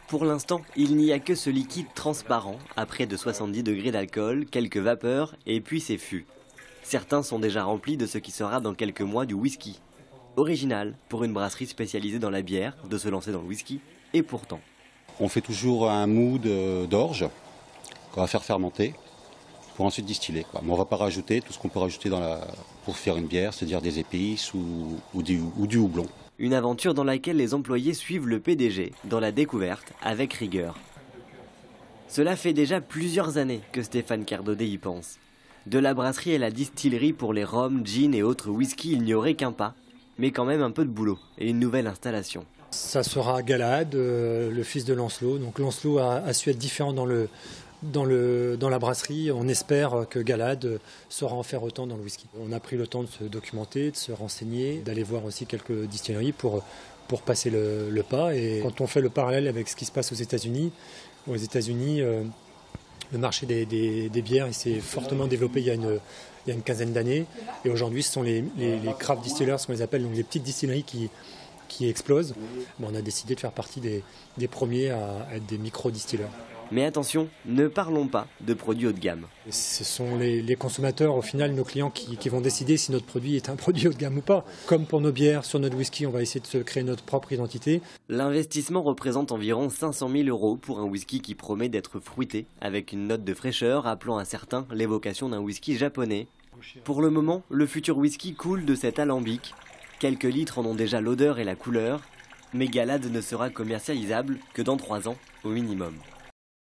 Pour l'instant, il n'y a que ce liquide transparent, à près de 70 degrés d'alcool, quelques vapeurs et puis ces fûts. Certains sont déjà remplis de ce qui sera dans quelques mois du whisky. Original pour une brasserie spécialisée dans la bière de se lancer dans le whisky, et pourtant. On fait toujours un mou d'orge qu'on va faire fermenter pour ensuite distiller. Mais on ne va pas rajouter tout ce qu'on peut rajouter pour faire une bière, c'est-à-dire des épices ou du houblon. Une aventure dans laquelle les employés suivent le PDG dans la découverte avec rigueur. Cela fait déjà plusieurs années que Stéphane Cardaudet y pense. De la brasserie à la distillerie pour les rhums, gins et autres whisky, il n'y aurait qu'un pas, mais quand même un peu de boulot et une nouvelle installation. Ça sera Galahad, le fils de Lancelot. Donc Lancelot a su être différent dans la brasserie. On espère que Galahad saura en faire autant dans le whisky. On a pris le temps de se documenter, de se renseigner, d'aller voir aussi quelques distilleries pour passer le pas. Et quand on fait le parallèle avec ce qui se passe aux États-Unis, le marché des bières il s'est fortement développé il y a une quinzaine d'années. Et aujourd'hui, ce sont les craft distillers, ce qu'on les appelle, donc les petites distilleries qui explosent. On a décidé de faire partie des premiers à être des micro-distillers. Mais attention, ne parlons pas de produits haut de gamme. Ce sont les consommateurs, au final, nos clients qui vont décider si notre produit est un produit haut de gamme ou pas. Comme pour nos bières, sur notre whisky, on va essayer de se créer notre propre identité. L'investissement représente environ 500 000 € pour un whisky qui promet d'être fruité, avec une note de fraîcheur rappelant à certains l'évocation d'un whisky japonais. Pour le moment, le futur whisky coule de cet alambic. Quelques litres en ont déjà l'odeur et la couleur, mais Galahad ne sera commercialisable que dans 3 ans au minimum.